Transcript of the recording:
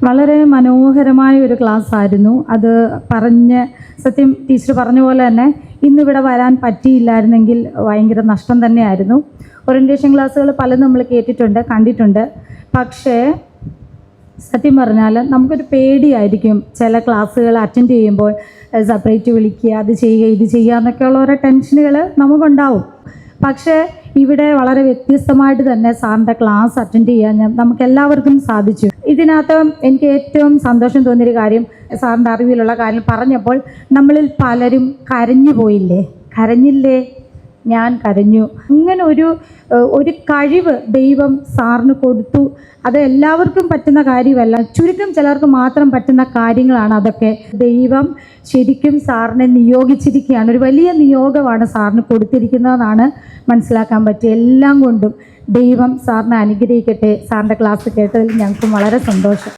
വളരെ മനോഹരമായ ഒരു ക്ലാസ് ആയിരുന്നു. അത് സത്യം ടീച്ചർ പറഞ്ഞ പോലെ തന്നെ ഇന്നിവിടെ വരാൻ പറ്റിയില്ലായിരുന്നെങ്കിൽ ഭയങ്കര നഷ്ടം തന്നെയായിരുന്നു. ഓറിയൻറ്റേഷൻ ക്ലാസ്സുകൾ പലതും നമ്മൾ കേട്ടിട്ടുണ്ട്, കണ്ടിട്ടുണ്ട്. പക്ഷേ സത്യം പറഞ്ഞാൽ നമുക്കൊരു പേടിയായിരിക്കും ചില ക്ലാസ്സുകൾ അറ്റൻഡ് ചെയ്യുമ്പോൾ. സെപ്പറേറ്റ് വിളിക്കുക, അത് ചെയ്യുക, ഇത് ചെയ്യുക എന്നൊക്കെയുള്ള ഓരോ ടെൻഷനുകൾ നമുക്കുണ്ടാവും. പക്ഷേ ഇവിടെ വളരെ വ്യത്യസ്തമായിട്ട് തന്നെ സാറിൻ്റെ ക്ലാസ് അറ്റൻഡ് ചെയ്യാൻ നമുക്കെല്ലാവർക്കും സാധിച്ചു. ഇതിനകത്ത് എനിക്ക് ഏറ്റവും സന്തോഷം തോന്നിയൊരു കാര്യം, സാറിൻ്റെ അറിവിലുള്ള കാര്യം പറഞ്ഞപ്പോൾ നമ്മളിൽ പലരും കരഞ്ഞു പോയില്ലേ? കരഞ്ഞില്ലേ? ഞാൻ കരഞ്ഞു. ഇങ്ങനെ ഒരു കഴിവ് ദൈവം സാറിന് കൊടുത്തു. അത് എല്ലാവർക്കും പറ്റുന്ന കാര്യമല്ല, ചുരുക്കം ചിലർക്ക് മാത്രം പറ്റുന്ന കാര്യങ്ങളാണ് അതൊക്കെ. ദൈവം ശരിക്കും സാറിനെ നിയോഗിച്ചിരിക്കുകയാണ്. ഒരു വലിയ നിയോഗമാണ് സാറിന് കൊടുത്തിരിക്കുന്നതെന്നാണ് മനസ്സിലാക്കാൻ പറ്റിയ. എല്ലാം കൊണ്ടും ദൈവം സാറിനെ അനുഗ്രഹിക്കട്ടെ. സാറിൻ്റെ ക്ലാസ് കേട്ടതിൽ ഞങ്ങൾക്കും വളരെ സന്തോഷം.